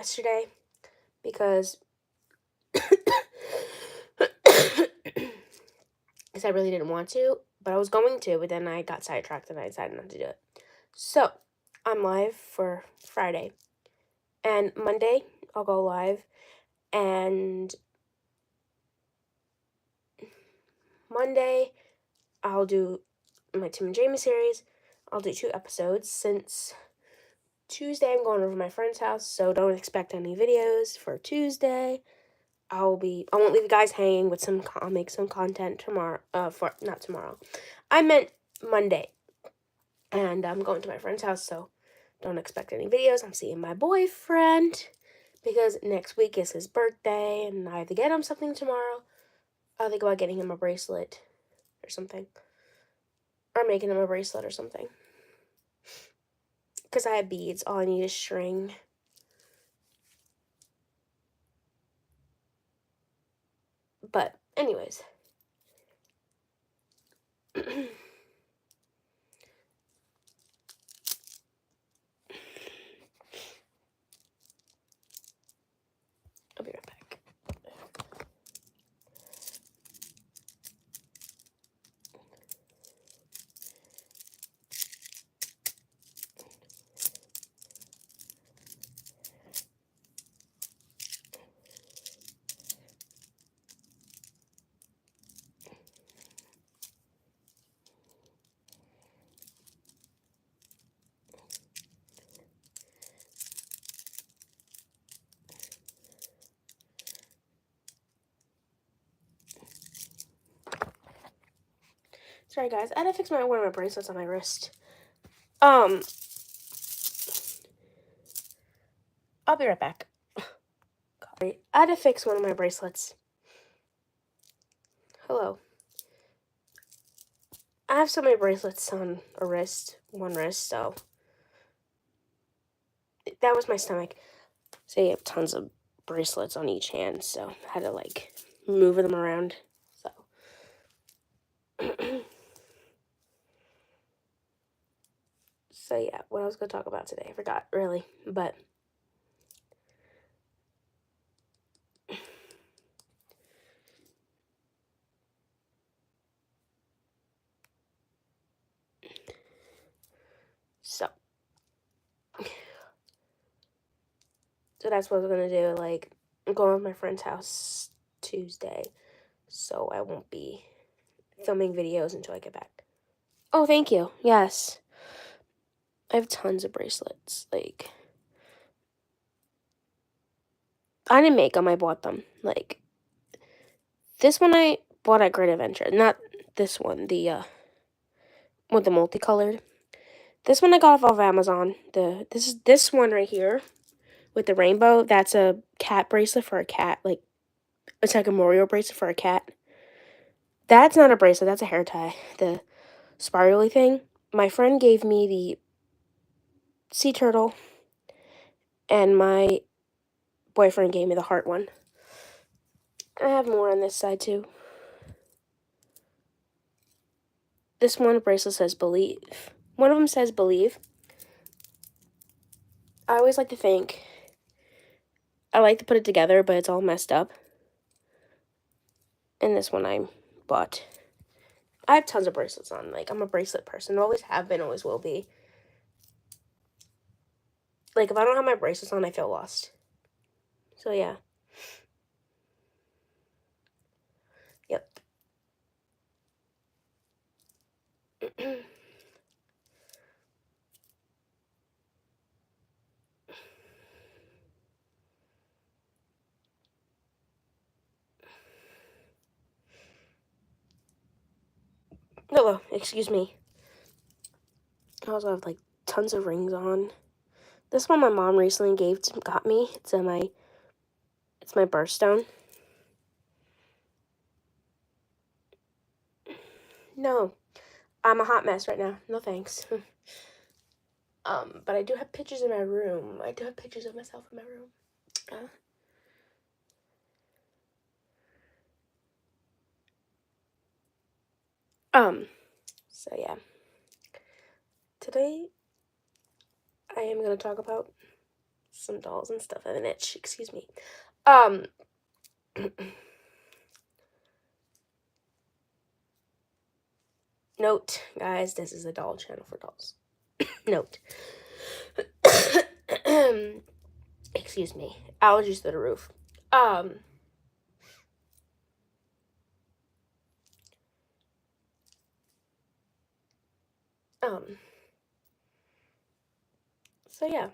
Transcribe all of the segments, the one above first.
yesterday because I really didn't want to, but I was going to, but then I got sidetracked and I decided not to do it. So, I'm live for Friday, and Monday I'll go live, and Monday I'll do my Tim and Jamie series. I'll do 2 episodes since Tuesday I'm going over to my friend's house, so don't expect any videos for Tuesday. I won't leave you guys hanging with I'll make some content tomorrow, not tomorrow. I meant Monday. And I'm going to my friend's house, so don't expect any videos. I'm seeing my boyfriend because next week is his birthday, and I have to get him something tomorrow. I'll think about getting him a bracelet or something. Or making him a bracelet or something. Because I have beads. All I need is string. But, anyways. I'll be right back. Sorry, guys. I had to fix one of my bracelets on my wrist. I'll be right back. I had to fix one of my bracelets. Hello. I have so many bracelets on one wrist, so that was my stomach. So you have tons of bracelets on each hand, so I had to move them around. So so yeah, what I was gonna talk about today, I forgot really, but so that's what I was gonna do. I'm going to my friend's house Tuesday, so I won't be filming videos until I get back. Oh, thank you. Yes, I have tons of bracelets. I didn't make them. I bought them. This one I bought at Great Adventure. Not this one. The with the multicolored. This one I got off of Amazon. This one right here with the rainbow. That's a cat bracelet for a cat. It's like a Mario bracelet for a cat. That's not a bracelet. That's a hair tie. The spirally thing. My friend gave me the sea turtle, and my boyfriend gave me the heart one. I have more on this side too. This one bracelet says believe. One of them says believe. I always like to think. I like to put it together, but it's all messed up. And this one I bought. I have tons of bracelets on. I'm a bracelet person. Always have been, always will be. If I don't have my bracelets on, I feel lost. So, yeah. Yep. Hello, excuse me. I also have, tons of rings on. This one my mom recently got me. It's my birthstone. No, I'm a hot mess right now. No thanks. But I do have pictures in my room. I do have pictures of myself in my room. So yeah. Today, I am going to talk about some dolls and stuff have an itch. Excuse me. Note, guys, this is a doll channel for dolls. Note. Excuse me. Allergies to the roof. So yeah.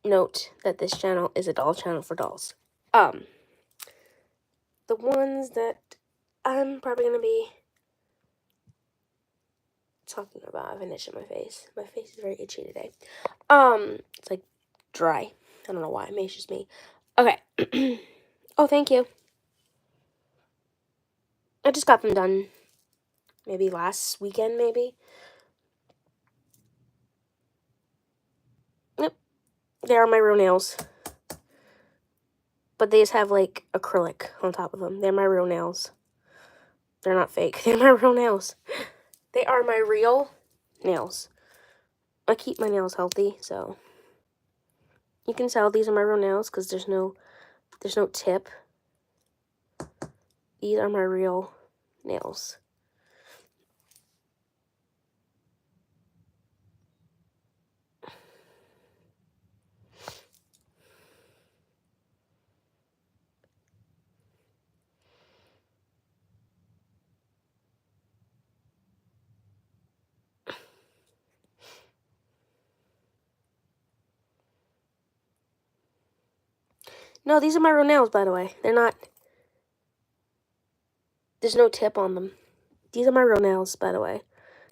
Note that this channel is a doll channel for dolls. The ones that I'm probably gonna be talking about, I have an itch in my face. My face is very itchy today. It's like dry. I don't know why. Maybe it's just me. Okay. Oh, thank you. I just got them done. Maybe last weekend, maybe. Yep. They are my real nails. But they just have, like, acrylic on top of them. They're my real nails. They're not fake. They're my real nails. They are my real nails. I keep my nails healthy, so you can tell these are my real nails because there's no tip. These are my real nails. No, these are my real nails, by the way. They're not... There's no tip on them. These are my real nails, by the way.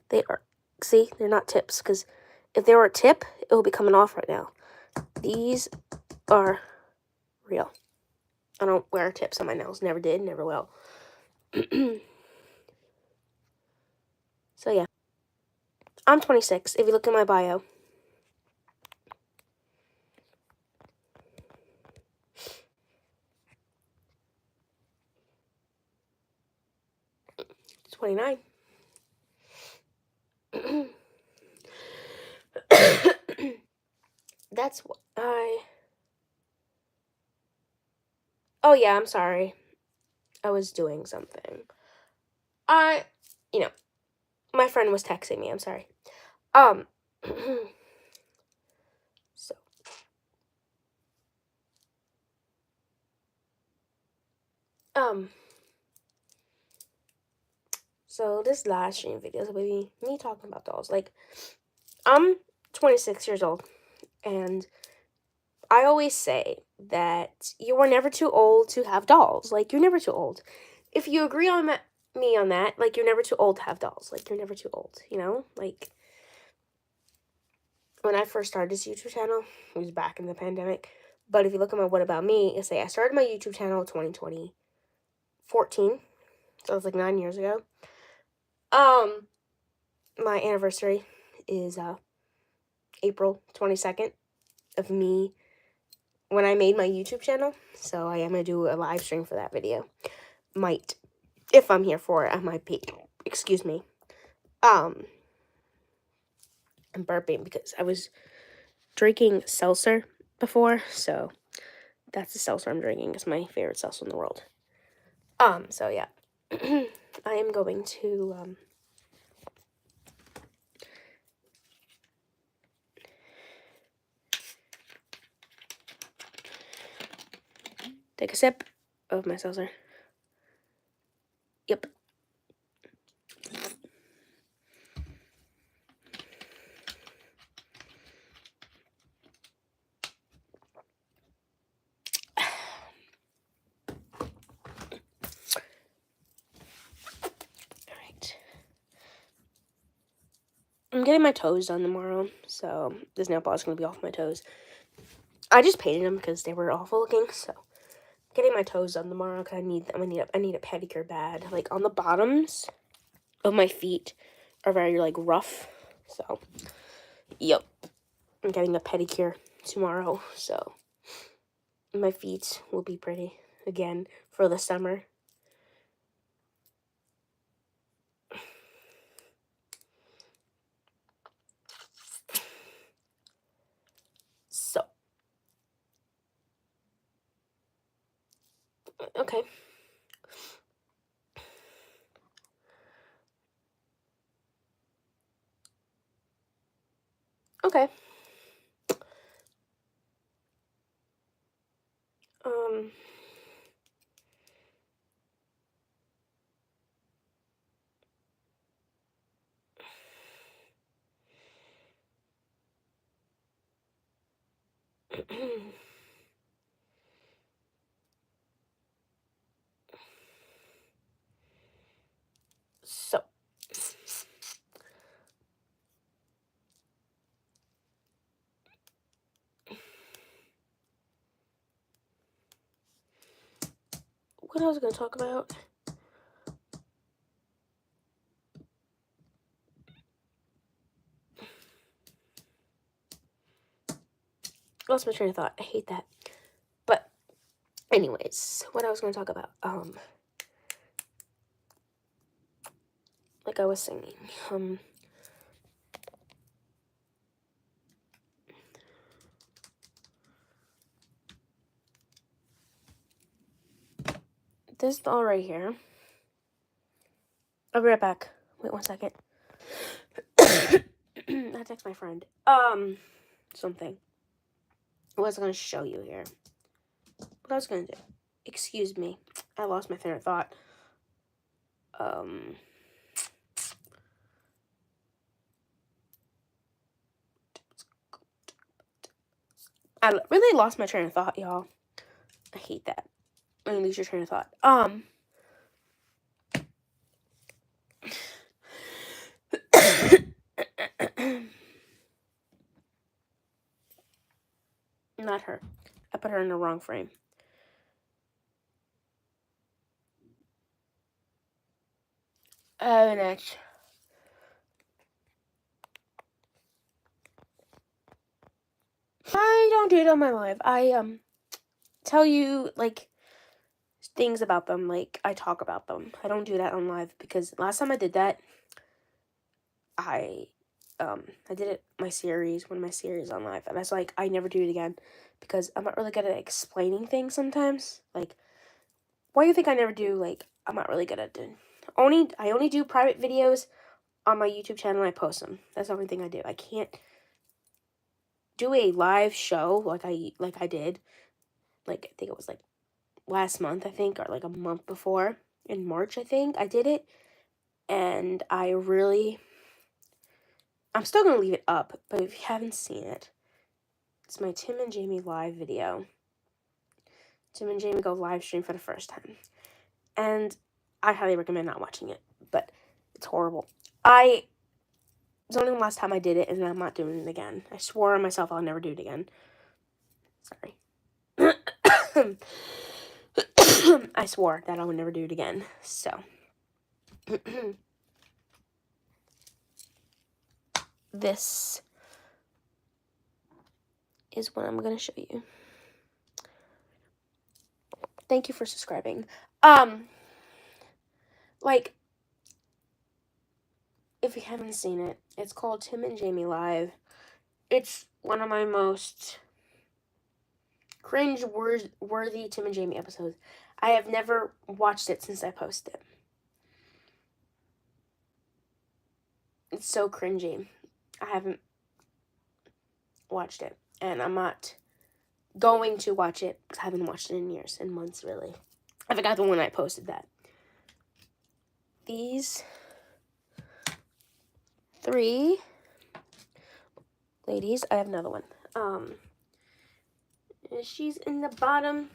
They are... See? They're not tips, because if they were a tip, it would be coming off right now. These are real. I don't wear tips on my nails. Never did, never will. So, yeah. I'm 26, if you look at my bio. It's 29. That's what Oh, yeah, I'm sorry. I was doing something. You know, my friend was texting me. I'm sorry. So. So this last stream video is going to be me talking about dolls. Like, I'm 26 years old, and I always say that you are never too old to have dolls. Like, you're never too old. If you agree on me on that, like, you're never too old to have dolls. Like, you're never too old, you know? Like, when I first started this YouTube channel, it was back in the pandemic. But if you look at my What About Me, it say I started my YouTube channel in 2014. So it was like 9 years ago. My anniversary is April 22nd of me when I made my YouTube channel. So I am going to do a live stream for that video. Might. If I'm here for it, I might be. Excuse me. I'm burping because I was drinking seltzer before. So that's the seltzer I'm drinking. It's my favorite seltzer in the world. So yeah. I am going to, take a sip of my seltzer. Yep. Alright. I'm getting my toes done tomorrow, so this nail polish is going to be off my toes. I just painted them because they were awful looking, so getting my toes done tomorrow because I need a pedicure bad. Like, on the bottoms of my feet are very, like, rough, so, yep. I'm getting a pedicure tomorrow, so my feet will be pretty again for the summer. Okay. Okay. So. What I was going to talk about? Lost my train of thought. I hate that. But anyways, what I was going to talk about. Like I was saying, this doll right here. I'll be right back. Wait 1 second. I text my friend. Something. What was I going to show you here? What I was going to do? Excuse me. I lost my train of thought. I really lost my train of thought, y'all. I hate that. When you lose your train of thought. Not her. I put her in the wrong frame. I have an itch. I don't do it on my live. I tell you like things about them, like I talk about them. I don't do that on live because last time I did that, I did it one of my series on live, and I was like, I never do it again because I'm not really good at explaining things sometimes. Like, why do you think I never do? Like, I'm not really good at it. I only do private videos on my YouTube channel and I post them. That's the only thing I do. I can't do a live show like I did. Like, I think it was like last month, I think, or like a month before. In March, I think, I did it. And I'm still going to leave it up, but if you haven't seen it, it's my Tim and Jamie live video. Tim and Jamie go live stream for the first time. And I highly recommend not watching it, but it's horrible. It's only the last time I did it, and I'm not doing it again. I swore on myself I'll never do it again. Sorry. I swore that I would never do it again, so. This is what I'm going to show you. Thank you for subscribing. Like, if you haven't seen it, it's called Tim and Jamie Live. It's one of my most cringe-worthy Tim and Jamie episodes. I have never watched it since I posted it. It's so cringy. I haven't watched it, and I'm not going to watch it because I haven't watched it in years, in months, really. I forgot the one I posted that. These 3 ladies, I have another one. She's in the bottom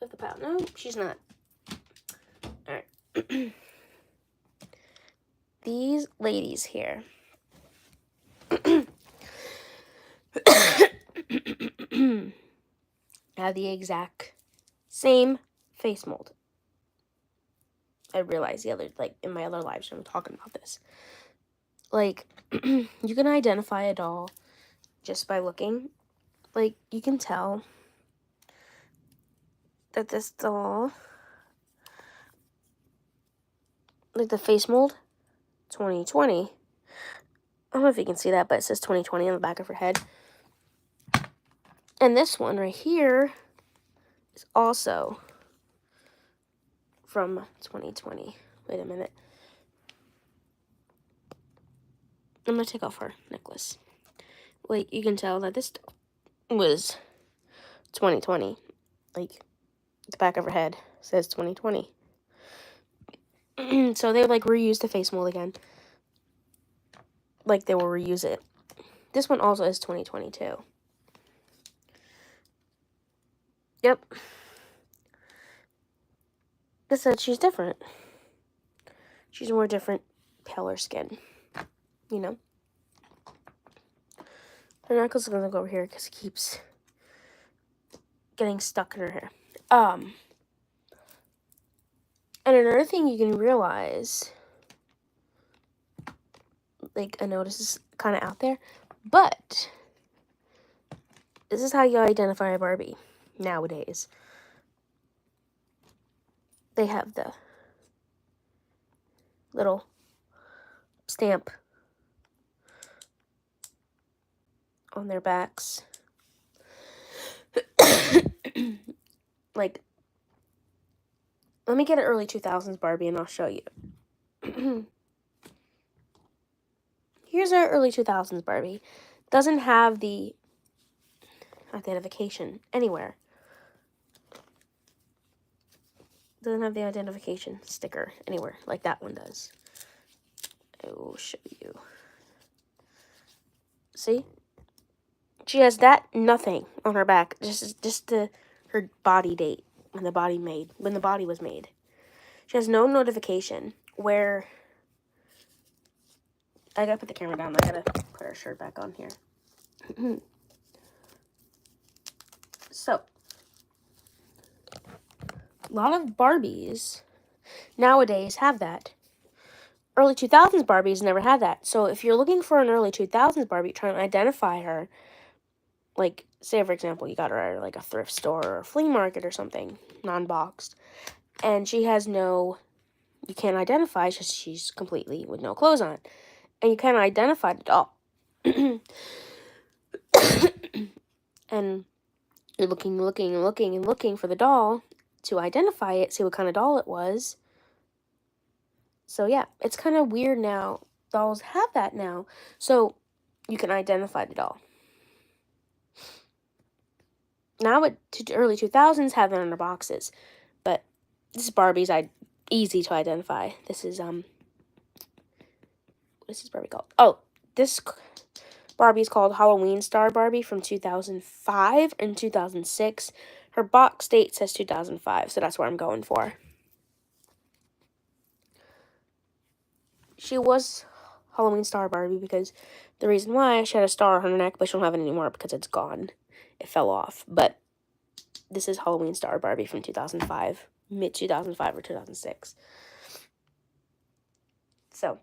of the pile. No, she's not. Alright. These ladies here. Have the exact same face mold. I realized in my other live stream, I'm talking about this. Like, you can identify a doll just by looking. Like, you can tell that this doll, like the face mold, 2020. I don't know if you can see that, but it says 2020 on the back of her head. And this one right here is also from 2020. Wait a minute. I'm going to take off her necklace. Like, you can tell that this was 2020. Like, the back of her head says 2020. So they, like, reused the face mold again. Like, they will reuse it. This one also is 2022. Yep. This said she's different. She's more different, paler skin. You know? Her necklace is gonna go over here because it keeps getting stuck in her hair. And another thing you can realize, like, I know this is kind of out there, but this is how you identify a Barbie nowadays. They have the little stamp on their backs. Like, let me get an early 2000s Barbie and I'll show you. Here's our early 2000s Barbie. Doesn't have the identification anywhere. Doesn't have the identification sticker anywhere like that one does. I will show you. See? She has that nothing on her back. Just her body date when the body was made. She has no notification where I gotta put the camera down. I gotta put her shirt back on here. So, a lot of Barbies nowadays have that. Early 2000s Barbies never had that. So if you're looking for an early 2000s Barbie, trying to identify her, like, say, for example, you got her at, like, a thrift store or a flea market or something, non-boxed, and she has no, you can't identify, she's completely with no clothes on, and you can't identify the doll. And you're looking for the doll to identify it, see what kind of doll it was. So yeah, it's kind of weird now. Dolls have that now, so you can identify the doll. Now, early 2000s have it in their boxes, but this Barbie's easy to identify. This is what is this Barbie called? Oh, this Barbie's called Halloween Star Barbie from 2005 and 2006. Her box date says 2005, so that's what I'm going for. She was Halloween Star Barbie because the reason why she had a star on her neck, but she don't have it anymore because it's gone. It fell off. But this is Halloween Star Barbie from 2005, mid-2005 or 2006. So,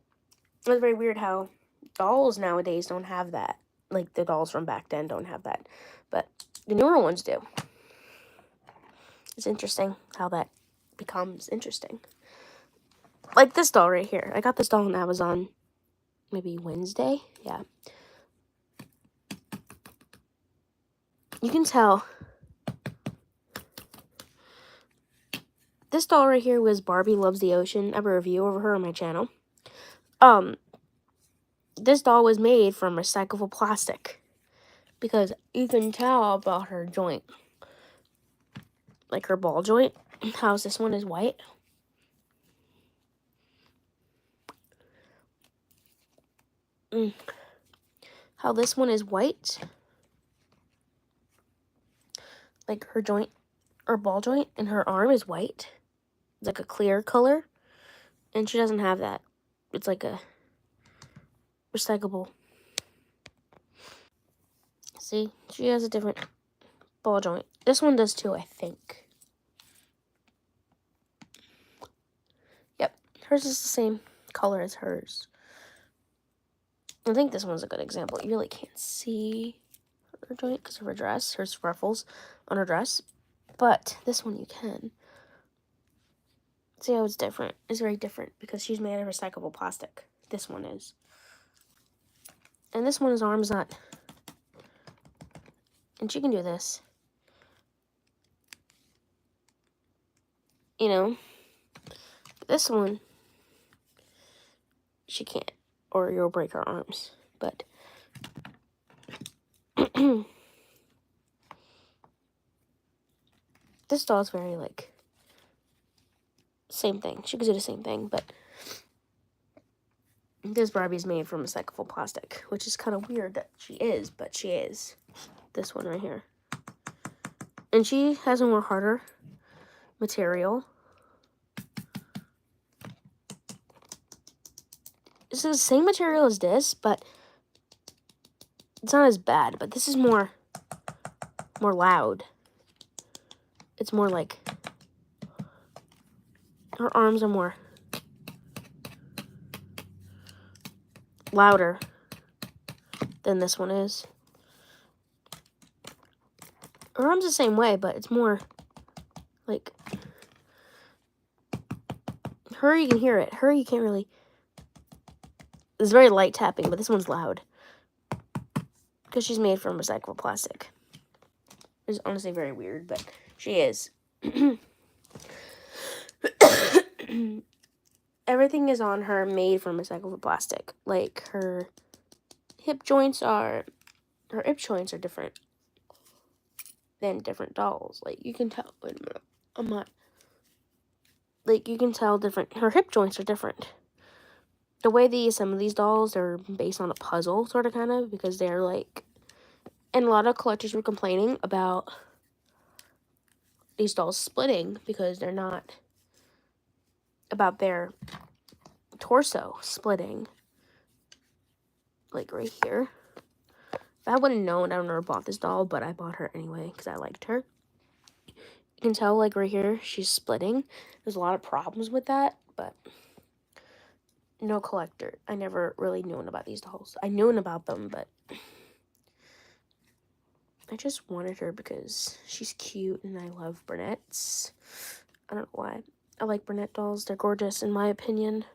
it's very weird how dolls nowadays don't have that. Like, the dolls from back then don't have that. But the newer ones do. It's interesting how that becomes interesting. Like this doll right here. I got this doll on Amazon maybe Wednesday. Yeah. You can tell. This doll right here was Barbie Loves the Ocean. I have a review of her on my channel. This doll was made from recyclable plastic. Because you can tell about her joint. Like her ball joint. How this one is white. How this one is white. Like her joint, or ball joint, and her arm is white. It's like a clear color. And she doesn't have that. It's like a recyclable. See? She has a different ball joint. This one does too, I think. Yep. Hers is the same color as hers. I think this one's a good example. You really can't see her joint because of her dress. Her ruffles on her dress. But this one you can. See how it's different? It's very different because she's made of recyclable plastic. This one is. And this one, his arm's not. And she can do this. You know? This one, she can't, or you'll break her arms. But this doll is very, like, same thing. She could do the same thing, but this Barbie is made from recyclable plastic, which is kind of weird that she is, but she is. This one right here. And she has a more harder material. This is the same material as this, but it's not as bad. But this is more loud. It's more like, her arms are more louder than this one is. Her arms the same way, but it's more like, her you can hear it. Her you can't really. It's very light tapping, but this one's loud because she's made from recyclable plastic. It's honestly very weird, but she is. Everything is on her made from recyclable plastic. Like her hip joints are different than different dolls. Like you can tell. Wait a minute, I'm not. Like you can tell different. Her hip joints are different. The way some of these dolls are based on a puzzle, sort of, kind of, because they're like, and a lot of collectors were complaining about these dolls splitting because they're not, about their torso splitting, like right here. If I wouldn't known, I would never bought this doll, but I bought her anyway because I liked her. You can tell, like right here, she's splitting. There's a lot of problems with that, but no collector. I never really knew about these dolls. I knew about them, but I just wanted her because she's cute and I love brunettes. I don't know why. I like brunette dolls. They're gorgeous in my opinion.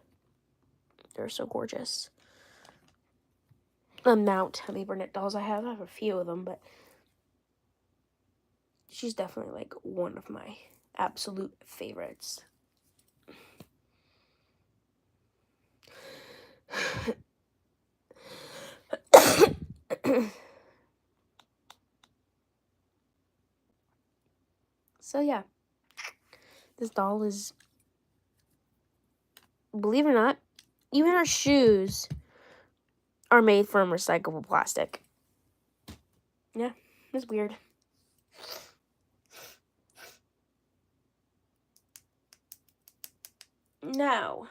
They're so gorgeous. Amount how many brunette dolls I have a few of them, but she's definitely like one of my absolute favorites. So yeah, this doll is, believe it or not, even her shoes are made from recyclable plastic. Yeah, it's weird. Now,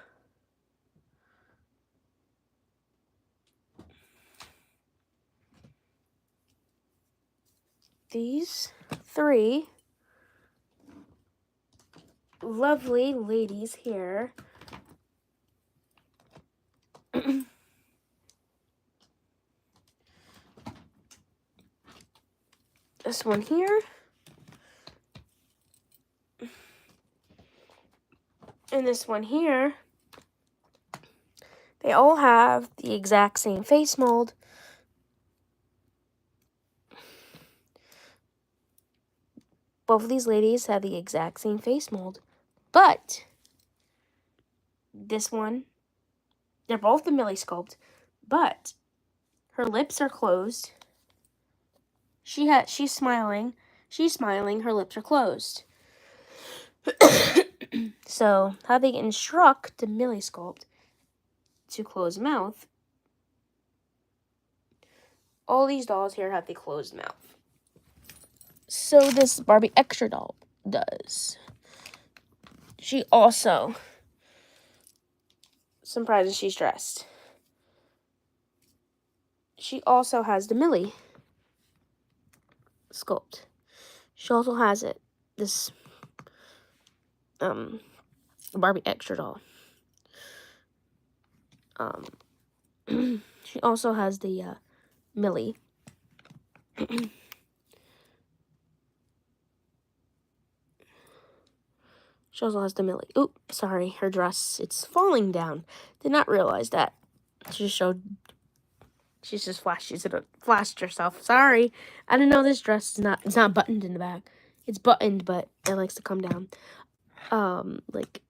these three lovely ladies here this one here and this one here, they all have the exact same face mold. Both of these ladies have the exact same face mold, but this one, they're both the Millie sculpt, but her lips are closed. She's smiling. She's smiling. Her lips are closed. So how they instruct the Millie sculpt to close mouth? All these dolls here have the closed mouth. So this Barbie extra doll does. She also, surprises she's dressed. She also has the Millie sculpt. She also has it. This Barbie extra doll. She also has the Millie. She also has the Millie. Oop, sorry, her dress, it's falling down. Did not realize that. She just flashed herself. Sorry, I didn't know this dress is not, it's not buttoned in the back. It's buttoned, but it likes to come down. Like,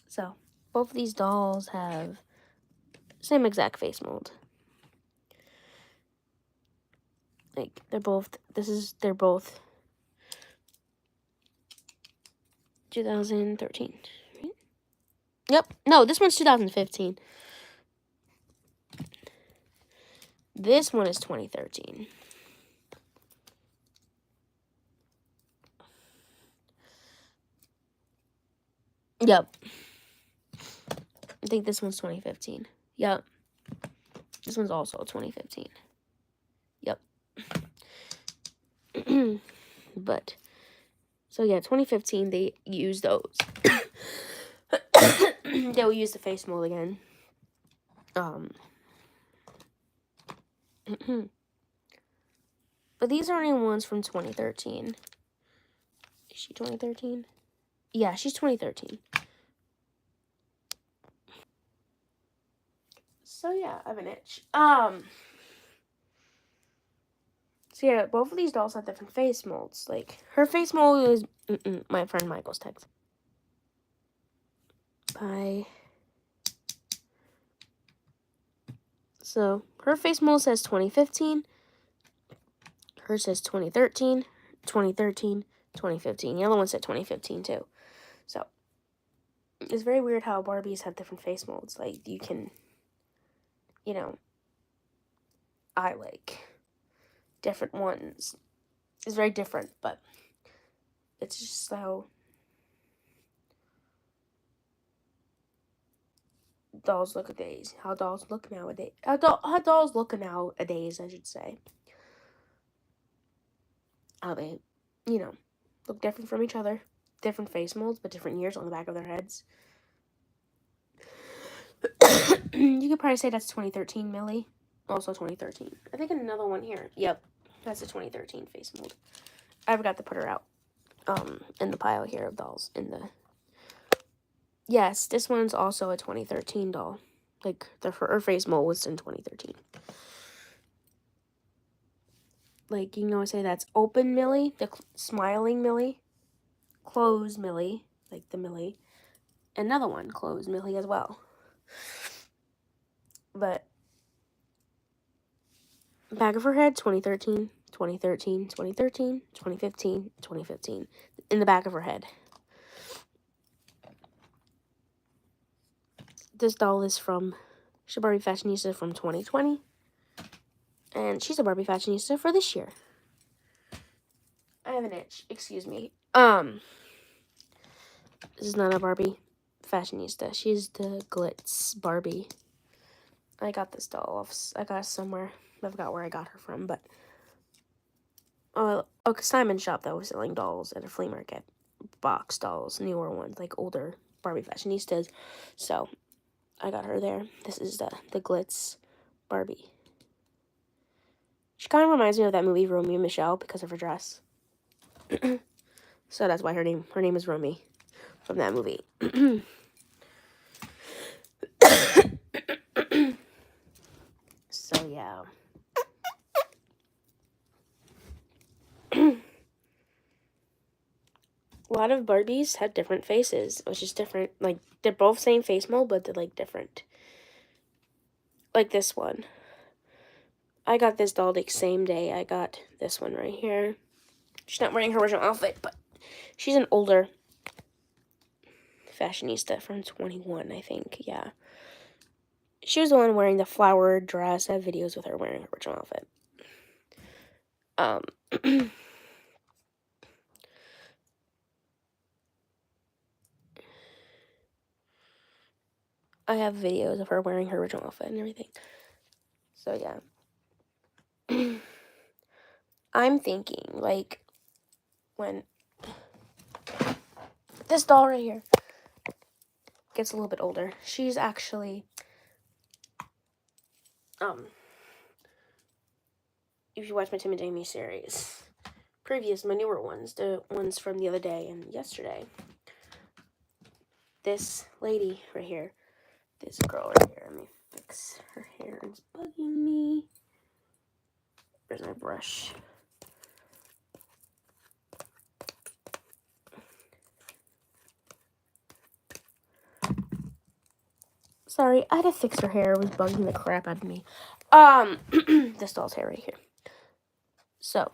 So, both of these dolls have same exact face mold. Like, they're both 2013. Right? Yep. No, this one's 2015. This one is 2013. Yep. I think this one's 2015. Yep. This one's also 2015. Yep. But, so yeah, 2015, they used those. They'll use the face mold again. But these are only ones from 2013. Is she 2013? Yeah, she's 2013. So yeah, I have an itch. So yeah, both of these dolls have different face molds. Like, her face mold is my friend Michael's text. Bye. So, her face mold says 2015. Hers says 2013, 2013, 2015. The other one said 2015 too. So, it's very weird how Barbies have different face molds. Like, you can, you know, I like different ones. It's very different, but it's just how dolls look nowadays. How dolls look nowadays. How dolls look nowadays, I should say. How they, you know, look different from each other. Different face molds, but different years on the back of their heads. You could probably say that's 2013 Millie. Also 2013. I think another one here. Yep. That's a 2013 face mold. I forgot to put her out. In the pile here of dolls. Yes, this one's also a 2013 doll. Like, her face mold was in 2013. Like, you can always say that's open Millie, the smiling Millie, closed Millie, like the Millie, another one, closed Millie as well. But, back of her head, 2013, 2013, 2013, 2015, 2015, in the back of her head. This doll is from, she's a Barbie fashionista from 2020, and she's a Barbie fashionista for this year. I have an itch, excuse me. This is not a Barbie fashionista. She's the Glitz Barbie. I got this doll off. I got it somewhere. I forgot where I got her from, but Simon shop that was selling dolls at a flea market, box dolls, newer ones, like older Barbie fashionistas. So I got her there. This is the Glitz Barbie. She kind of reminds me of that movie Romeo and Michelle because of her dress. So that's why her name is Romy from that movie. So yeah. A lot of Barbies had different faces, which is different. Like, they're both same face mold, but they're, like, different. Like this one. I got this doll the same day I got this one right here. She's not wearing her original outfit, but she's an older fashionista from 21, I think. Yeah. She was the one wearing the flowered dress. I have videos with her wearing her original outfit. I have videos of her wearing her original outfit and everything. So, yeah. I'm thinking, like, when this doll right here gets a little bit older, she's actually, if you watch my Tim and Jamie series, my newer ones, the ones from the other day and yesterday, this lady right here, this girl right here, let me fix her hair, it's bugging me. Where's my brush? Sorry, I had to fix her hair. It was bugging the crap out of me. This doll's hair right here. So.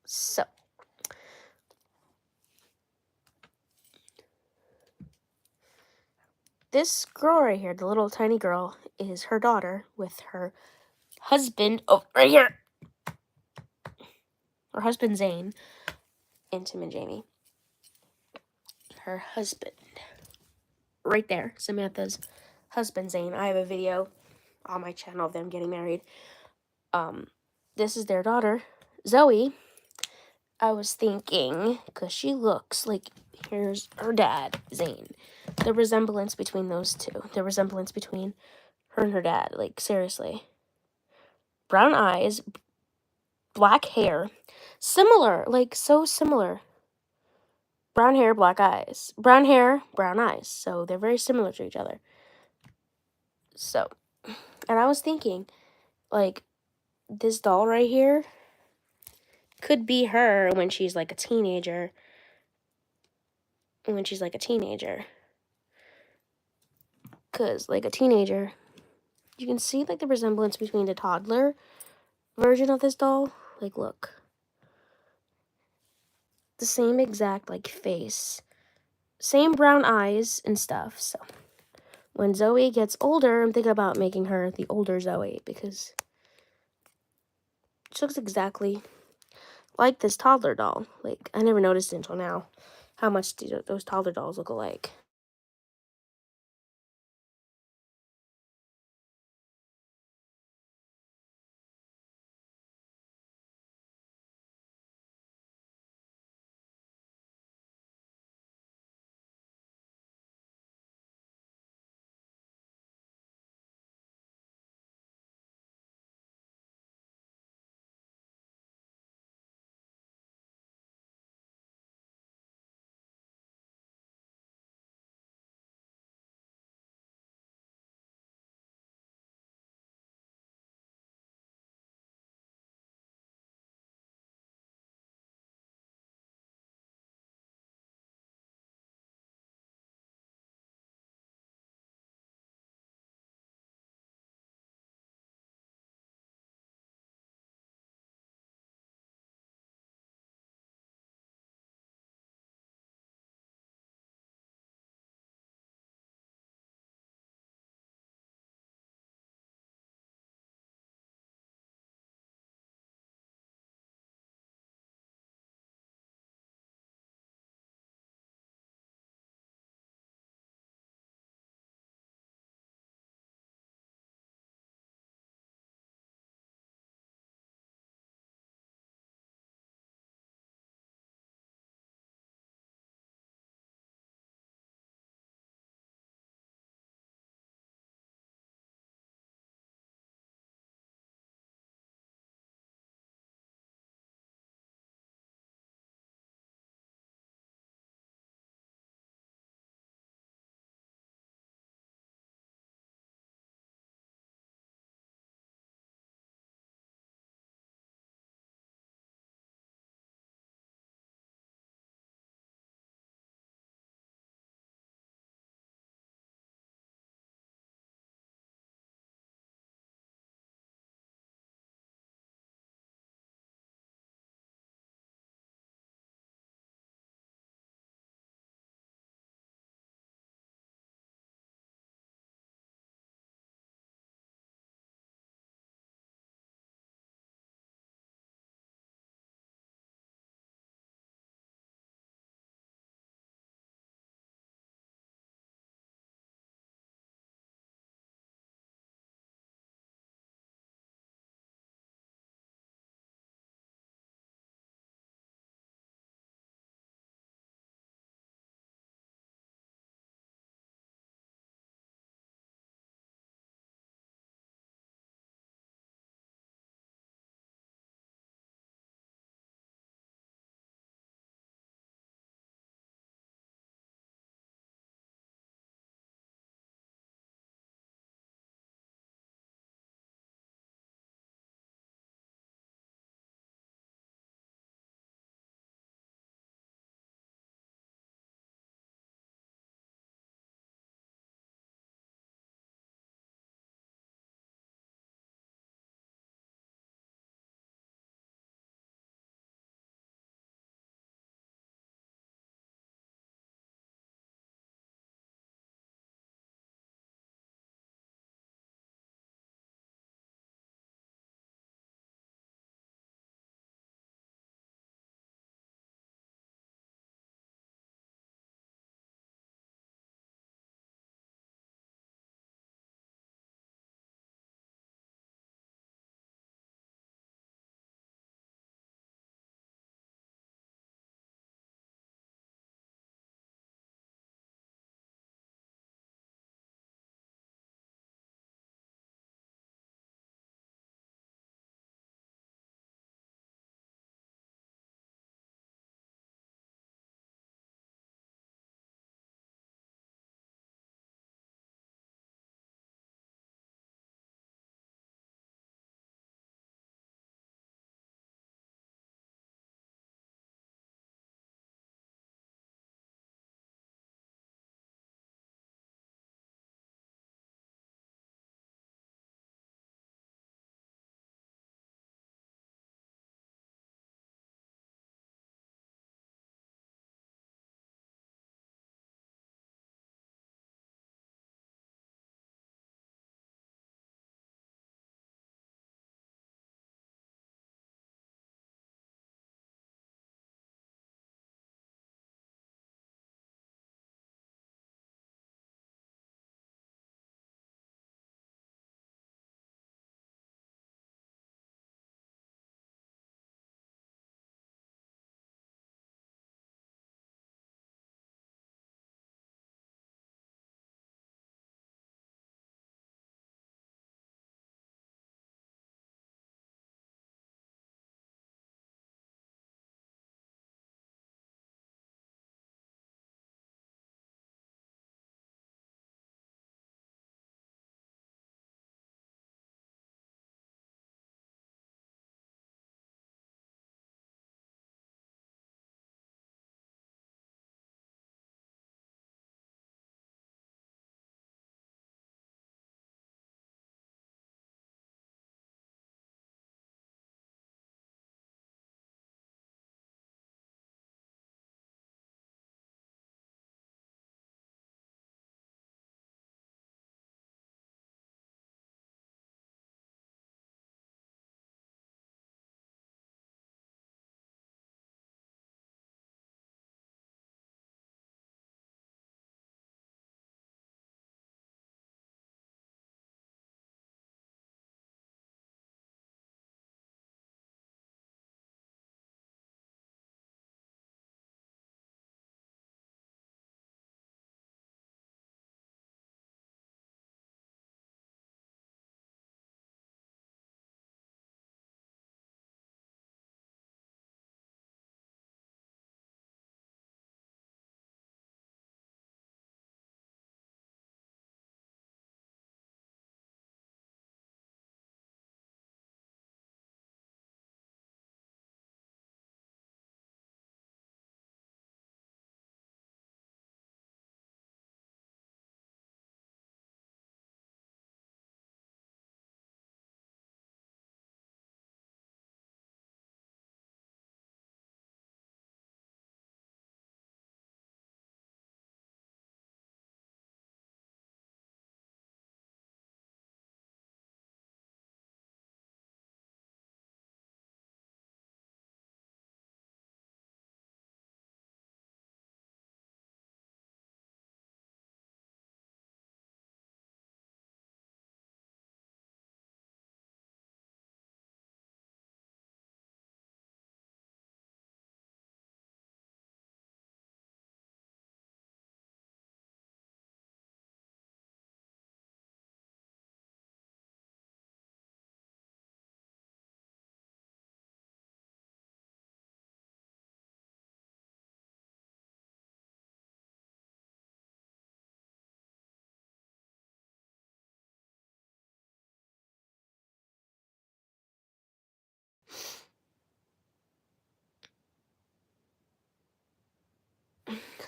So. This girl right here, the little tiny girl, is her daughter with her husband. Oh, right here. Her husband, Zane, and Tim and Jamie. Her husband. Right there. Samantha's husband, Zane. I have a video on my channel of them getting married. This is their daughter, Zoe. I was thinking, because she looks like, here's her dad, Zane. The resemblance between those two. The resemblance between her and her dad. Like, seriously. Brown eyes, black hair. Similar. Like, so similar. Brown hair, black eyes. Brown hair, brown eyes. So, they're very similar to each other. So, and I was thinking, like, this doll right here could be her when she's like a teenager. Because, like, a teenager, you can see, like, the resemblance between the toddler version of this doll. Like, look. The same exact, like, face. Same brown eyes and stuff. So, when Zoe gets older, I'm thinking about making her the older Zoe. Because she looks exactly like this toddler doll. Like, I never noticed it until now how much those toddler dolls look alike.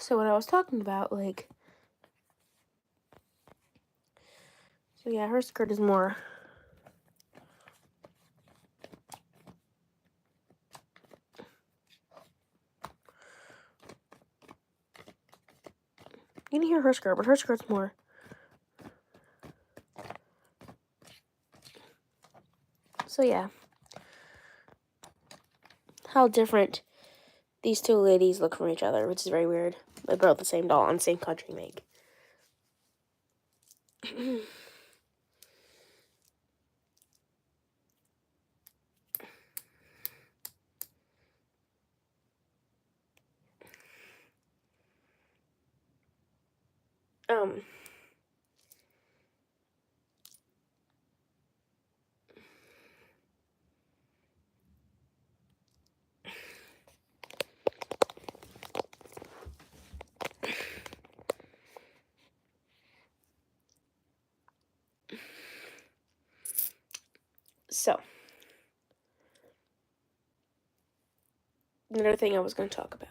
So what I was talking about, like, so yeah, her skirt is more, you can hear her skirt, but her skirt's more, so yeah, how different these two ladies look from each other, which is very weird. They're both the same doll on the same country make. um, so, another thing I was going to talk about.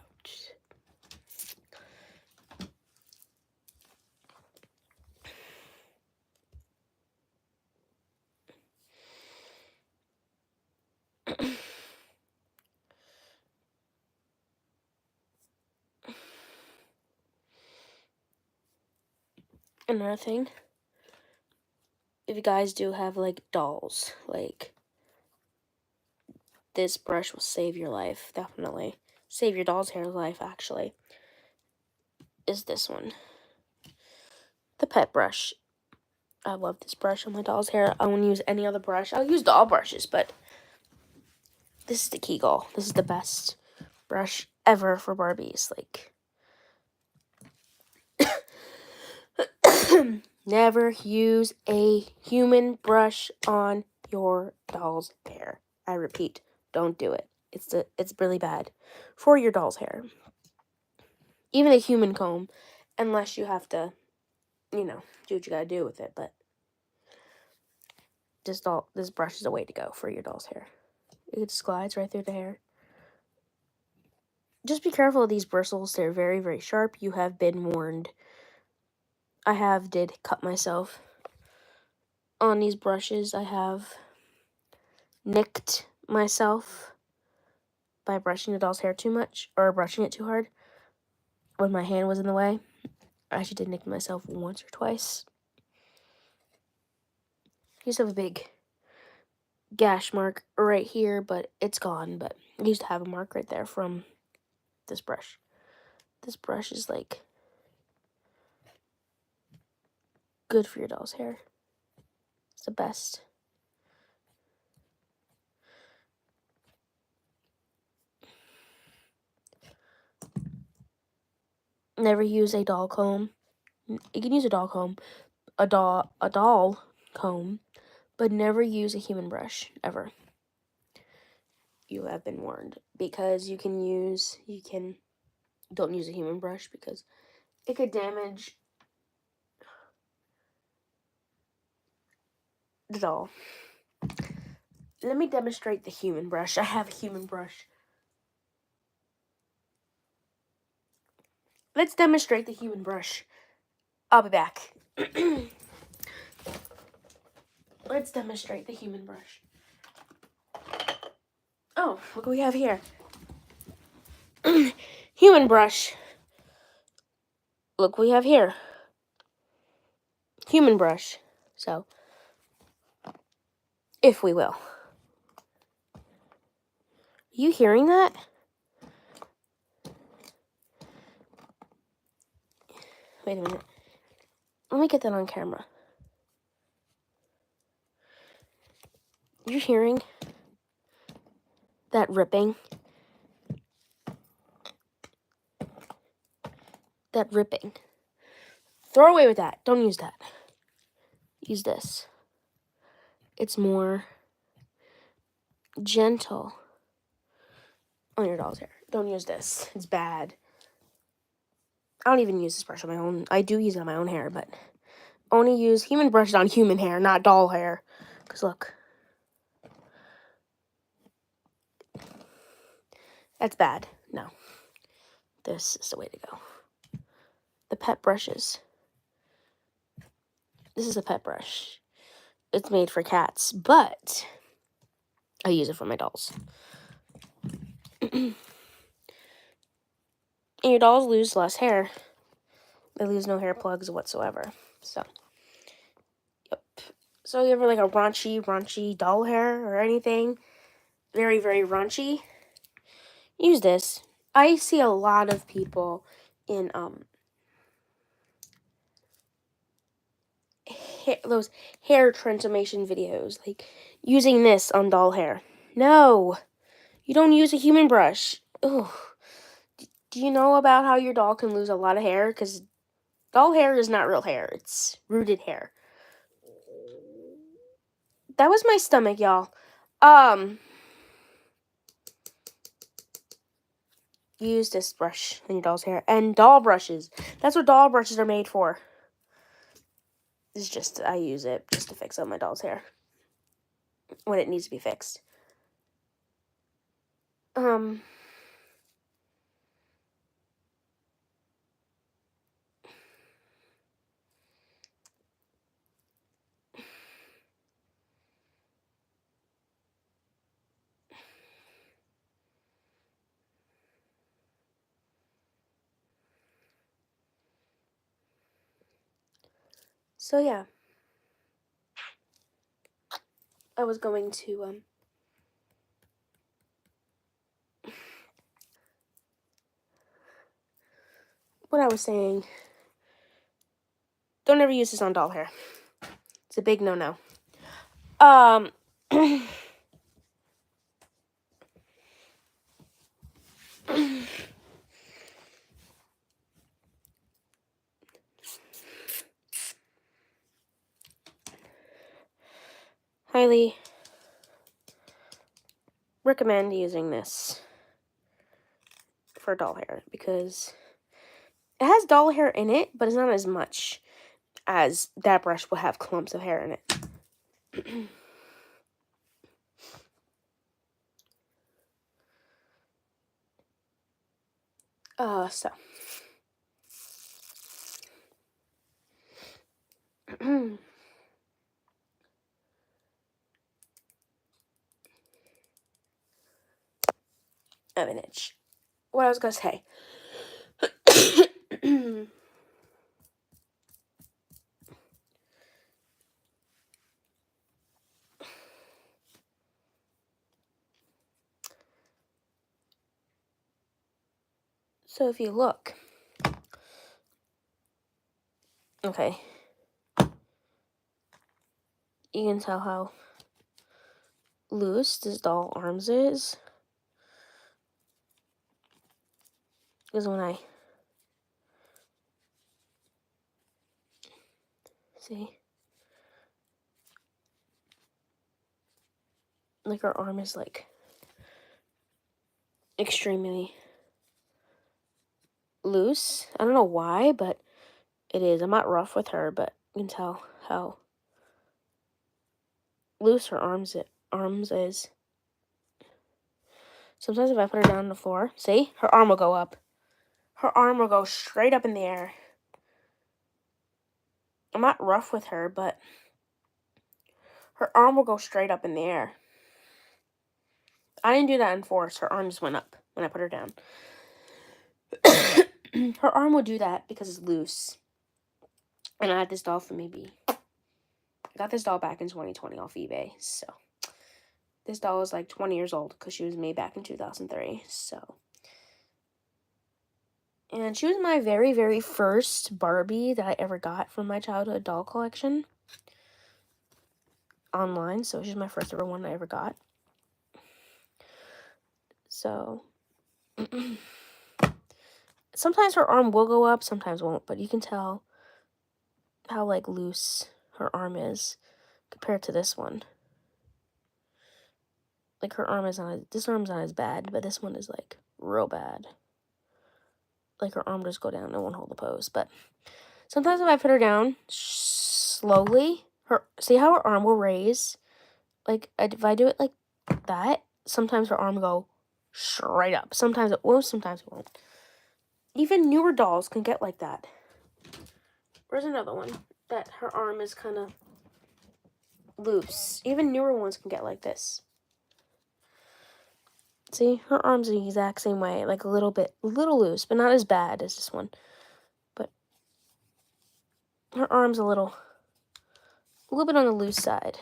Another thing, if you guys do have, like, dolls, like, this brush will save your life, definitely. Save your doll's hair life, actually. Is this one. The pet brush. I love this brush on my doll's hair. I won't use any other brush. I'll use all brushes, but this is the Kegel. This is the best brush ever for Barbies. Like, never use a human brush on your doll's hair. I repeat, don't do it. It's really bad for your doll's hair. Even a human comb, unless you have to, you know, do what you gotta do with it. But this brush is a way to go for your doll's hair. It just glides right through the hair. Just be careful of these bristles. They're very, very sharp. You have been warned. I did cut myself on these brushes. I have nicked myself by brushing the doll's hair too much, or brushing it too hard when my hand was in the way. I actually did nick myself once or twice. I used to have a big gash mark right here, but it's gone. But I used to have a mark right there from this brush. This brush is, like, good for your doll's hair. It's the best. Never use a doll comb. You can use a doll comb, a doll comb, but never use a human brush, ever. You have been warned, because don't use a human brush, because it could damage the doll. Let me demonstrate the human brush. I have a human brush. Let's demonstrate the human brush. I'll be back. Let's demonstrate the human brush. Oh, look what we have here. Human brush. Look what we have here. Human brush. So, if we will. Are you hearing that? Wait a minute. Let me get that on camera. You're hearing that ripping? That ripping. Throw away with that. Don't use that. Use this. It's more gentle on your doll's hair. Don't use this. It's bad. I don't even use this brush on my own. I do use it on my own hair, but only use human brushes on human hair, not doll hair. Because look. That's bad. No. This is the way to go. the pet brushes. This is a pet brush. It's made for cats, but I use it for my dolls. And your dolls lose less hair. They lose no hair plugs whatsoever. So, yep. So you ever like a raunchy doll hair or anything? Very, very raunchy? Use this. I see a lot of people in those hair transformation videos, like using this on doll hair. No, you don't use a human brush. Ugh. Do you know about how your doll can lose a lot of hair? Because doll hair is not real hair. It's rooted hair. That was my stomach, y'all. Use this brush on your doll's hair. And doll brushes. That's what doll brushes are made for. It's just, I use it just to fix up my doll's hair when it needs to be fixed. So yeah, I was going to what I was saying. Don't ever use this on doll hair. It's a big no-no. Highly recommend using this for doll hair because it has doll hair in it, but it's not as much as that brush will have clumps of hair in it. So. Of an itch. What I was gonna say. So if you look, okay, you can tell how loose this doll arms is. Because when I see, like her arm is like extremely loose. I don't know why, but it is. I'm not rough with her, but you can tell how loose her arms is. Sometimes if I put her down on the floor, see, her arm will go up. Her arm will go straight up in the air. I'm not rough with her, but her arm will go straight up in the air. I didn't do that in force. Her arm just went up when I put her down. Her arm will do that because it's loose. And I had this doll for I got this doll back in 2020 off eBay. So this doll is like 20 years old because she was made back in 2003. So. And she was my very, very first Barbie that I ever got from my childhood doll collection. Online. So she's my first ever one I ever got. So. Sometimes her arm will go up, sometimes won't, but you can tell how like loose her arm is compared to this one. Like her arm is not, this arm's not as bad, but this one is like real bad. Like her arm just go down, it won't hold the pose. But sometimes if I put her down slowly, see how her arm will raise? Like if I do it like that, sometimes her arm will go straight up. Sometimes it will, sometimes it won't. Even newer dolls can get like that. Where's another one that her arm is kind of loose? Even newer ones can get like this. See, her arm's the exact same way, like a little loose, but not as bad as this one. But her arm's a little bit on the loose side.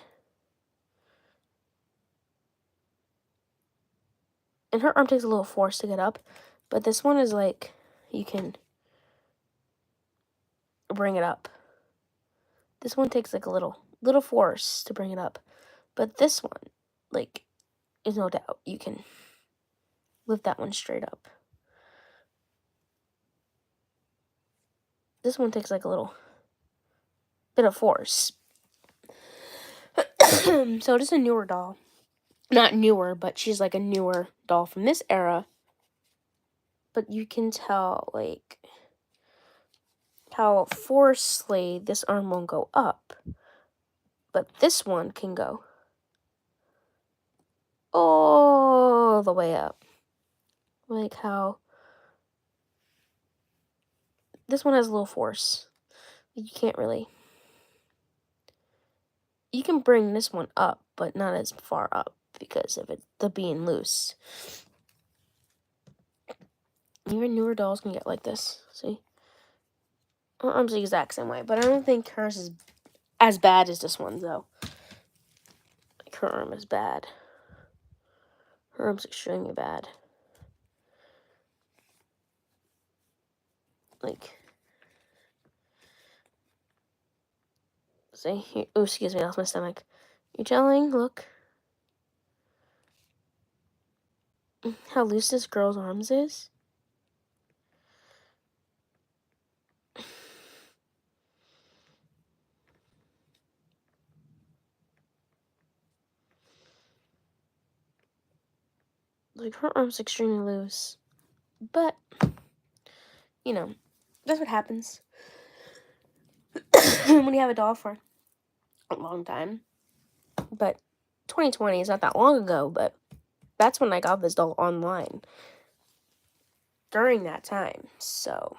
And her arm takes a little force to get up, but this one is like, you can bring it up. This one takes like a little force to bring it up. But this one, like, is no doubt, you can lift that one straight up. This one takes like a little bit of force. So it is a newer doll. Not newer, but she's like a newer doll from this era. But you can tell, like, how forcefully this arm won't go up. But this one can go all the way up. Like how this one has a little force. You can't really... You can bring this one up, but not as far up because of the being loose. Even newer dolls can get like this. See? Her arm's the exact same way, but I don't think hers is as bad as this one, though. Like, her arm is bad. Her arm's extremely bad. Like... See? Oh, excuse me, I lost my stomach. You telling? Look. How loose this girl's arms is. Like, her arm's extremely loose. But, you know, that's what happens when you have a doll for a long time. But 2020 is not that long ago, but that's when I got this doll online. During that time, so...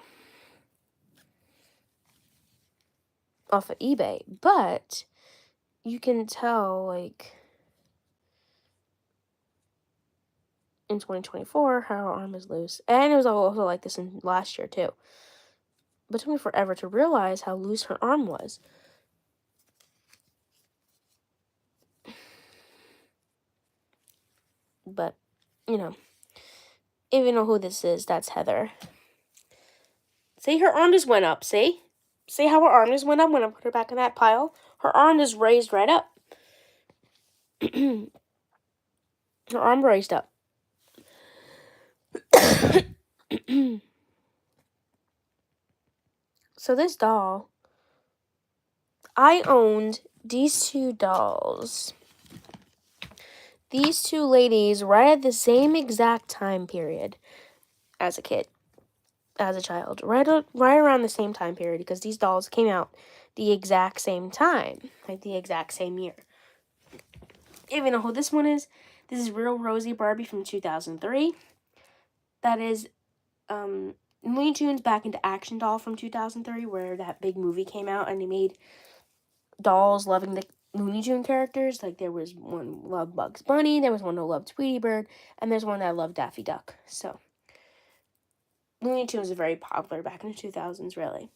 off of eBay. But, you can tell, like... in 2024, how her arm is loose. And it was also like this in last year, too. But it took me forever to realize how loose her arm was. But, you know, if you know who this is, that's Heather. See, her arm just went up, see? See how her arm just went up when I put her back in that pile? Her arm just raised right up. Her arm raised up. So this doll, I owned these two dolls. These two ladies right at the same exact time period as a kid, as a child. Right around the same time period, because these dolls came out the exact same time, like the exact same year. If you know who this one is, this is Real Rosie Barbie from 2003. That is Looney Tunes Back into Action doll from 2003, where that big movie came out and they made dolls loving the Looney Tune characters. Like, there was one who loved Bugs Bunny, there was one who loved Tweety Bird, and there's one that loved Daffy Duck. So, Looney Tunes was very popular back in the 2000s, really.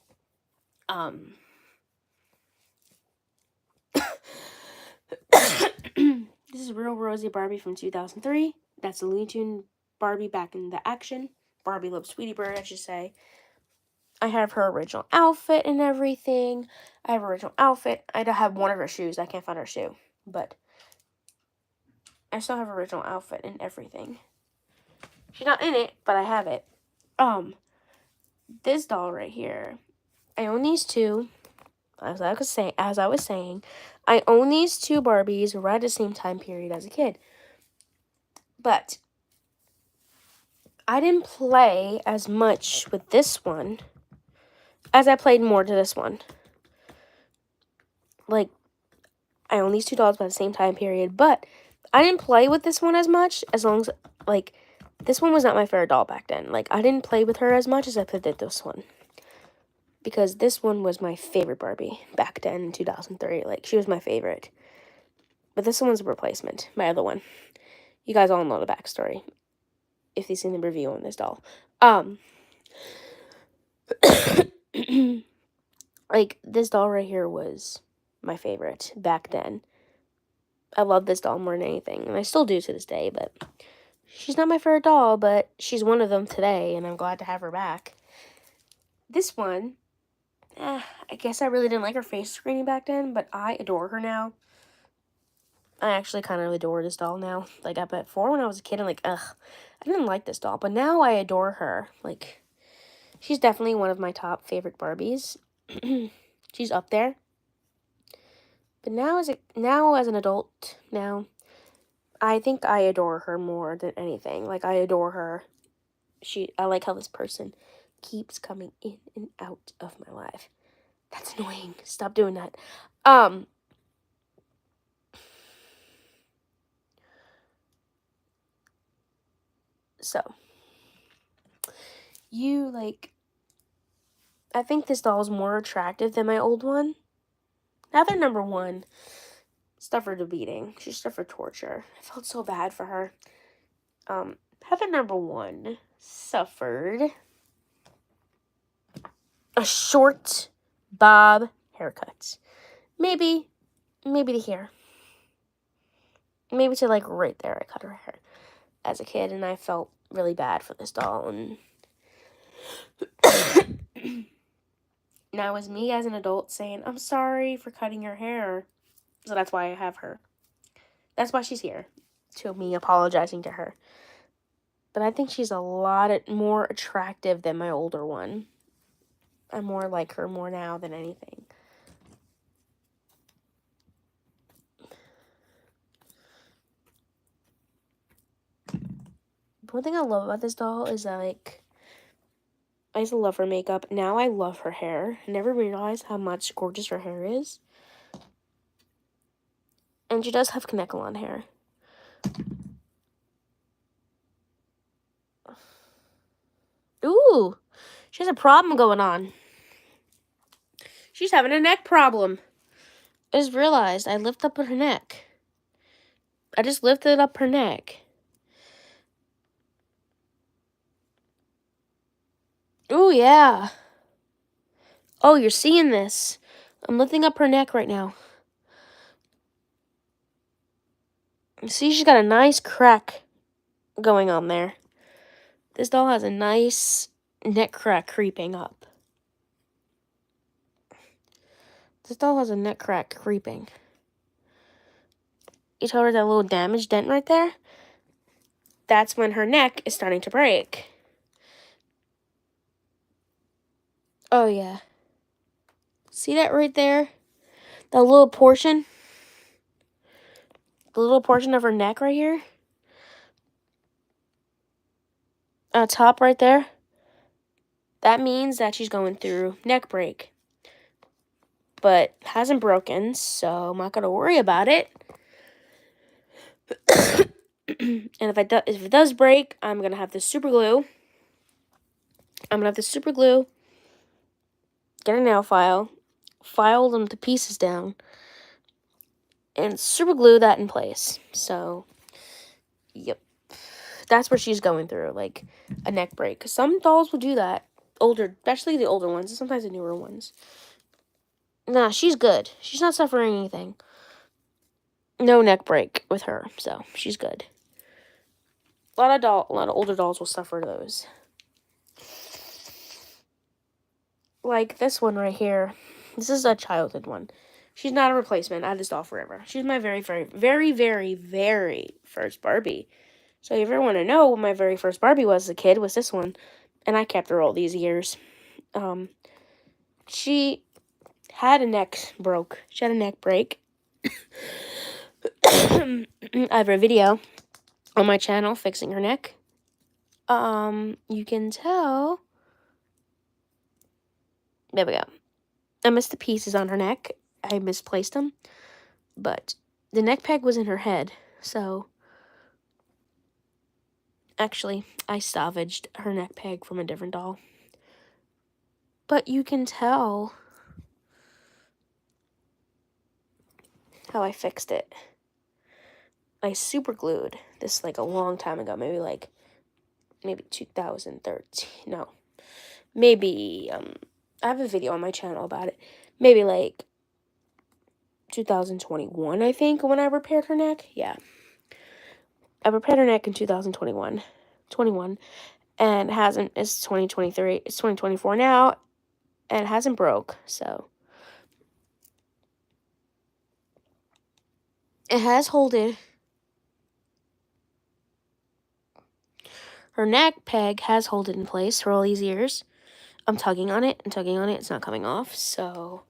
This is Real Rosie Barbie from 2003. That's the Looney Tune Barbie back in the action. Barbie loves Tweety Bird, I should say. I have her original outfit and everything. I have her original outfit. I don't have one of her shoes. I can't find her shoe. But I still have her original outfit and everything. She's not in it, but I have it. This doll right here. I own these two. As I was saying, I own these two Barbies right at the same time period as a kid. But I didn't play as much with this one as I played more to this one. Like, I own these two dolls by the same time period, but I didn't play with this one as much, as long as, like, this one was not my favorite doll back then. Like, I didn't play with her as much as I played with this one. because this one was my favorite Barbie back then in 2003. Like, she was my favorite. But this one's a replacement, my other one. You guys all know the backstory if you've seen the review on this doll. Like, this doll right here was my favorite back then. I love this doll more than anything, and I still do to this day, but she's not my favorite doll, but she's one of them today, and I'm glad to have her back. This one, I guess I really didn't like her face screening back then, but I adore her now. I actually kind of adore this doll now. Like, before when I was a kid, I'm like, ugh, I didn't like this doll, but now I adore her. Like, she's definitely one of my top favorite Barbies. She's up there. But now as an adult, now, I think I adore her more than anything. Like, I adore her. I like how this person keeps coming in and out of my life. That's annoying. Stop doing that. So, I think this doll is more attractive than my old one. Heather number 1 suffered a beating. She suffered torture. I felt so bad for her. Heather number 1 suffered a short bob haircut. Maybe to here. Maybe to, like, right there. I cut her hair as a kid, and I felt really bad for this doll. And now it was me as an adult saying, I'm sorry for cutting your hair. So that's why I have her. That's why she's here. To me apologizing to her. But I think she's a lot more attractive than my older one. I more like her more now than anything. One thing I love about this doll is that, like, I used to love her makeup. Now I love her hair. I never realized how much gorgeous her hair is. And she does have Kanekalon hair. Ooh, she has a problem going on. She's having a neck problem. I just realized I lifted up her neck. I just lifted up her neck. Ooh, yeah. Oh, you're seeing this. I'm lifting up her neck right now. See, she's got a nice crack going on there. This doll has a nice neck crack creeping up. This doll has a neck crack creeping. You told her that little damage dent right there? That's when her neck is starting to break. Oh, yeah. See that right there? That little portion? The little portion of her neck right here? Top right there? That means that she's going through neck break. But hasn't broken, so I'm not going to worry about it. And if it does break, I'm going to have the super glue. Get a nail file, file them to pieces down, and super glue that in place. So, yep. That's what she's going through, like a neck break. Some dolls will do that. Especially the older ones, and sometimes the newer ones. Nah, she's good. She's not suffering anything. No neck break with her, so she's good. A lot of older dolls will suffer those. Like this one right here. This is a childhood one. She's not a replacement. I had this doll forever. She's my very, very, very, very, very first Barbie. So if you ever want to know what my very first Barbie was as a kid, was this one. And I kept her all these years. She had a neck broke. She had a neck break. I have a video on my channel fixing her neck. You can tell. There we go. I missed the pieces on her neck. I misplaced them. But the neck peg was in her head. So, actually, I salvaged her neck peg from a different doll. But you can tell how I fixed it. I super glued this like a long time ago, maybe 2013. No. Maybe I have a video on my channel about it. Maybe like 2021, I think, when I repaired her neck. Yeah. I repaired her neck in 2021. And it's 2023. It's 2024 now, and it hasn't broke, so it has holded. Her neck peg has held it in place for all these years. I'm tugging on it and tugging on it. It's not coming off, so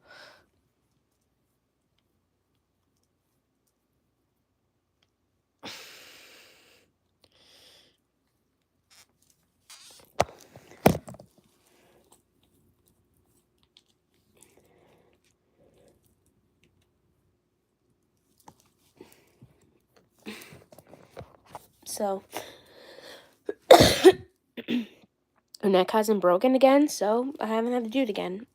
her neck hasn't broken again, so I haven't had to do it again.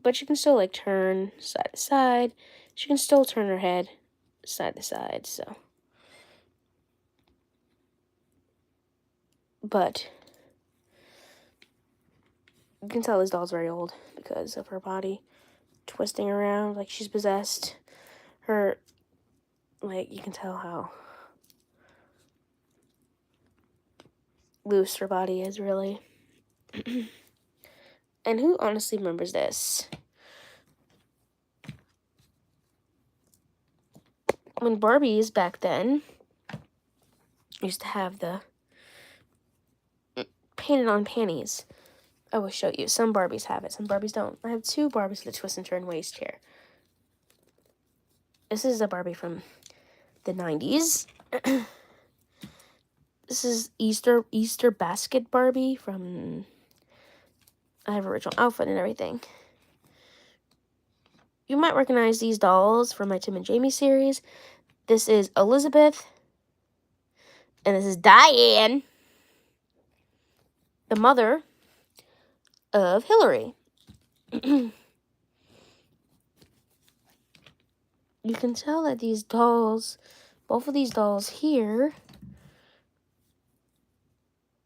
But she can still like turn side to side. She can still turn her head side to side, so. But you can tell this doll's very old because of her body twisting around like she's possessed. Her, like, you can tell how loose her body is, really. And who honestly remembers this? When Barbies back then used to have the painted on panties. I will show you. Some Barbies have it, some Barbies don't. I have two Barbies with a twist and turn waist here. This is a Barbie from the 90s. This is Easter basket Barbie from, I have original outfit and everything. You might recognize these dolls from my Tim and Jamie series. This is Elizabeth, and this is Diane, the mother of Hillary. You can tell that these dolls, both of these dolls here,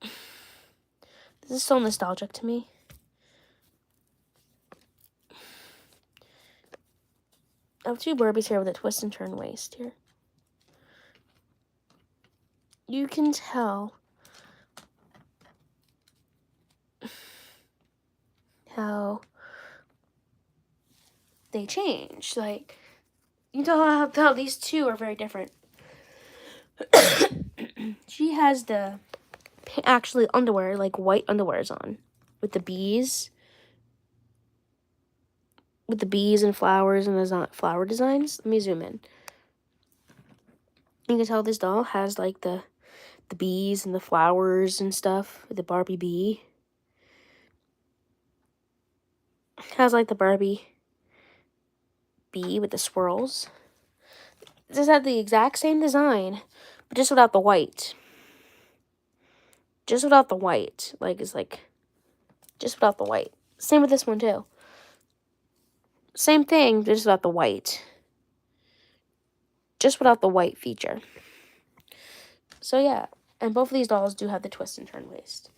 this is so nostalgic to me. I have two Barbies here with a twist and turn waist here. You can tell how they change. Like, you know how these two are very different. She has the actually underwear, like white underwears on, with the bees. With the bees and flowers and flower designs. Let me zoom in. You can tell this doll has like the bees and the flowers and stuff with the Barbie bee. Has like the Barbie bee with the swirls. This had the exact same design, but just without the white. Just without the white. Like, it's like, just without the white. Same with this one too. Same thing, just without the white. Just without the white feature. So yeah, and both of these dolls do have the twist and turn waist.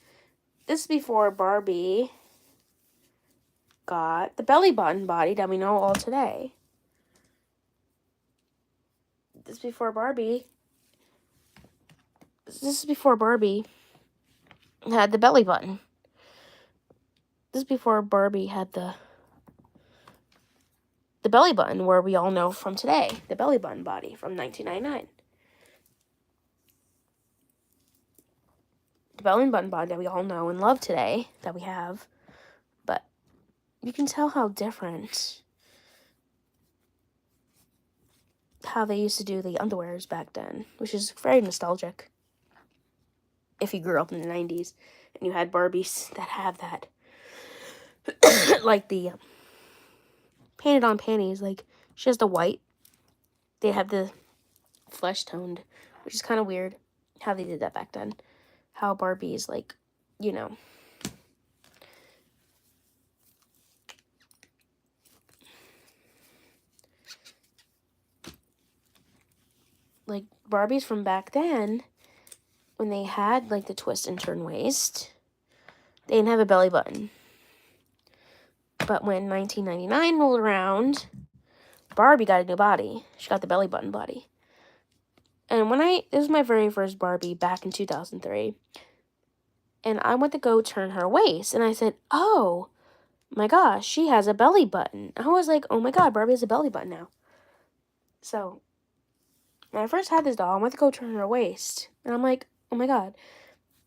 This is before Barbie got the belly button body that we know all today. This is before Barbie had the belly button. This is before Barbie had the belly button where we all know from today. The belly button body from 1999. The belly button body that we all know and love today, that we have. But you can tell how different how they used to do the underwears back then, which is very nostalgic. If you grew up in the 90s and you had Barbies that have that. Like the painted on panties, like she has the white. They have the flesh toned, which is kind of weird how they did that back then. How Barbies, like, you know, like, Barbies from back then, when they had, like, the twist and turn waist, they didn't have a belly button. But when 1999 rolled around, Barbie got a new body. She got the belly button body. And this was my very first Barbie back in 2003. And I went to go turn her waist. And I said, oh, my gosh, she has a belly button. I was like, oh my God, Barbie has a belly button now. So, when I first had this doll, I went to go turn her waist. And I'm like, oh my God.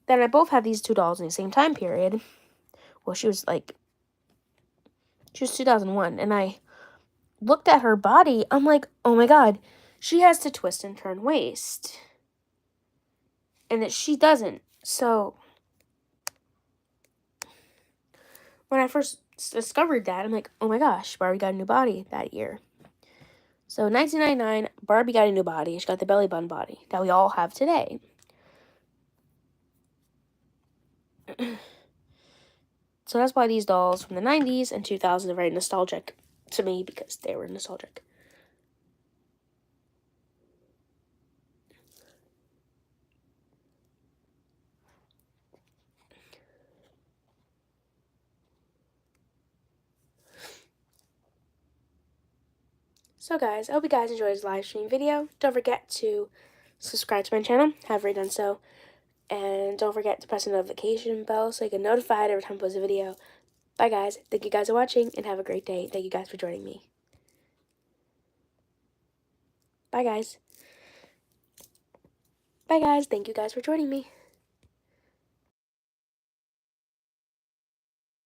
Then I both had these two dolls in the same time period. Well, she was 2001. And I looked at her body. I'm like, oh my God, she has to twist and turn waist. And that she doesn't. So, when I first discovered that, I'm like, oh my gosh, Barbie got a new body that year. So, 1999, Barbie got a new body. She got the belly button body that we all have today. So, that's why these dolls from the 90s and 2000s are very nostalgic to me, because they were nostalgic. So guys, I hope you guys enjoyed this live stream video. Don't forget to subscribe to my channel. Have already done so. And don't forget to press the notification bell so you get notified every time I post a video. Bye guys. Thank you guys for watching and have a great day. Thank you guys for joining me. Bye guys. Bye guys. Thank you guys for joining me.